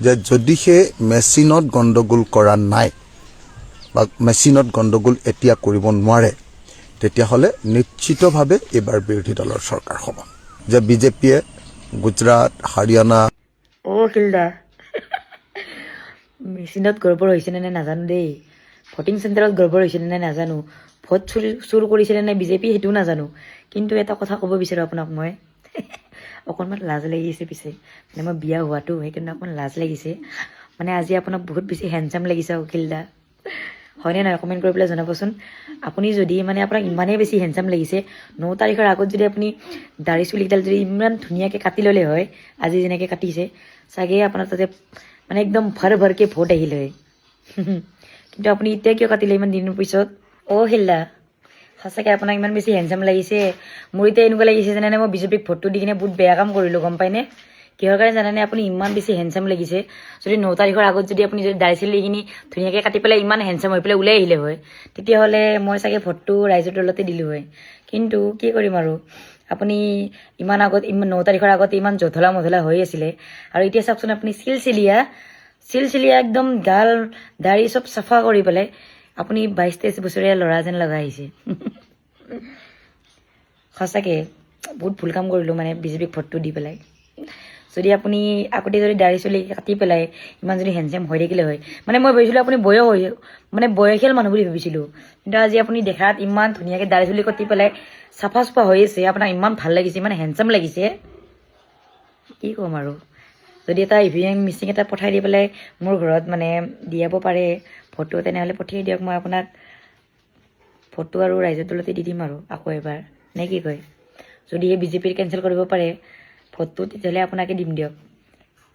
যে যদিহে মেচিনত গণ্ডগোল কৰা নাই বা মেচিনত গণ্ডগোল এতিয়া কৰিব নোৱাৰে তেতিয়াহ'লে নিশ্চিতভাৱে এইবাৰ বিৰোধী দলৰ চৰকাৰ হ'ব যে বিজেপিয়ে গুজৰাট হাৰিয়ানা শিলদা মেচিনত গড়বড় হৈছেনে নে নাজানো দেই ভোটিং চেণ্টাৰত গড়বড় হৈছেনে নে নাজানো ভোট চুৰ কৰিছিলে নে বিজেপি সেইটোও নাজানো কিন্তু এটা কথা ক'ব বিচাৰোঁ আপোনাক মই অকণমান লাজ লাগিছে পিছে মানে মই বিয়া হোৱাটো সেইকাৰণে অকণমান লাজ লাগিছে মানে আজি আপোনাক বহুত বেছি হেণ্ডচাম লাগিছে অখিলদা হয়নে নহয় কমেণ্ট কৰি পেলাই জনাবচোন আপুনি যদি মানে আপোনাক ইমানেই বেছি হেণ্ডচাম লাগিছে 9 তাৰিখৰ আগত যদি আপুনি দাড়ি চুলিকেইডাল যদি ইমান ধুনীয়াকৈ কাটি ল'লে হয় আজি যেনেকৈ কাটিছে চাগে আপোনাৰ তাতে মানে একদম ভৰকে ভোট আহিলে হয় কিন্তু আপুনি এতিয়া কিয় কাটিলে ইমান দিনৰ পিছত শিলদা সঁচাকৈ আপোনাক ইমান বেছি হেণ্ডচাম লাগিছে মোৰ এতিয়া এনেকুৱা লাগিছে জানেনে মই বিজেপিক ভোটটো দি কিনে বহুত বেয়া কাম কৰিলোঁ গম পায়নে কিহৰ কাৰণে জানেনে আপুনি ইমান বেছি হেণ্ডচাম লাগিছে যদি 9 তাৰিখৰ আগত যদি আপুনি যদি দাড়ি চুলিখিনি ধুনীয়াকৈ কাটি পেলাই ইমান হেণ্ডচাম হৈ পেলাই ওলাই আহিলে হয় তেতিয়াহ'লে মই চাগে ভোটটো ৰাইজৰ দলতে দিলোঁ হয় কিন্তু কি কৰিম আৰু আপুনি ইমান 9 তাৰিখৰ আগতে ইমান জধলা মধলা হৈ আছিলে আৰু এতিয়া চাওকচোন আপুনি চিলচিলীয়া একদম গাল দাড়ি চব চাফা কৰি পেলাই আপুনি 22-23 বছৰীয়া ল'ৰা যেন লগা আহিছে সঁচাকৈ বহুত ভুল কাম কৰিলোঁ মানে বিজেপিক ভোটটো দি পেলাই যদি আপুনি আগতে যদি দাড়ি চুলি কাটি পেলাই ইমান যদি হেণ্ডচাম হৈ থাকিলে হয় মানে মই ভাবিছিলোঁ আপুনি বয়সীয়াল মানুহ বুলি ভাবিছিলোঁ কিন্তু আজি আপুনি দেখাত ইমান ধুনীয়াকৈ দাড়ি চুলি কাটি পেলাই চাফা চুফা হৈ আছে আপোনাক ইমান ভাল লাগিছে ইমান হেণ্ডচাম লাগিছে কি ক'ম আৰু যদি এটা EVM মিচিং এটা পঠাই দি পেলাই মোৰ ঘৰত মানে দিয়াব পাৰে ভোটটো তেনেহ'লে পঠিয়াই দিয়ক মই আপোনাক ভোটটো আৰু ৰাইজৰ দলতে দি দিম আৰু আকৌ এবাৰ নে কি কয় যদি এই বিজেপিৰ কেঞ্চেল কৰিব পাৰে ভোটটো তেতিয়াহ'লে আপোনাকে দিম দিয়ক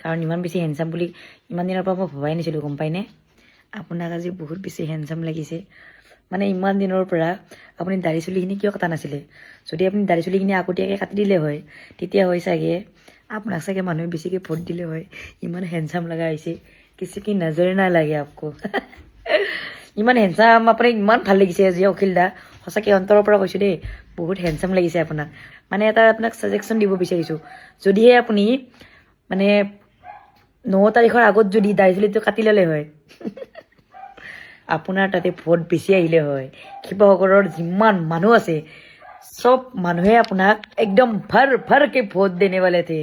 কাৰণ ইমান বেছি হেণ্ডচাম বুলি ইমান দিনৰ পৰা মই ভবাই নাছিলোঁ গম পায়নে আপোনাক আজি বহুত বেছি হেণ্ডচাম লাগিছে মানে ইমান দিনৰ পৰা আপুনি দাড়ি চুলিখিনি কিয় কটা নাছিলে যদি আপুনি দাড়ি চুলিখিনি আগতীয়াকৈ কাটি দিলে হয় তেতিয়া হয় চাগে আপোনাক চাগে মানুহে বেছিকৈ ভোট দিলে হয় ইমান হেণ্ডচাম লগা হৈছে কিছু কি নজৰ নালাগে আপকো ইমান হেণ্ডচাম আপোনাক ইমান ভাল লাগিছে আজি অখিলদা সঁচাকৈ অন্তৰৰ পৰা কৈছোঁ দেই বহুত হেণ্ডচাম লাগিছে আপোনাক মানে এটা আপোনাক ছাজেশ্যন দিব বিচাৰিছোঁ যদিহে আপুনি মানে 9 তাৰিখৰ আগত যদি দাড়ি চুলিটো কাটি ল'লে হয় আপোনাৰ তাতে ভোট বেছি আহিলে হয় শিৱসাগৰৰ যিমান মানুহ আছে চব মানুহে আপোনাক একদম ভৰকে ভোট দেনে वाले थे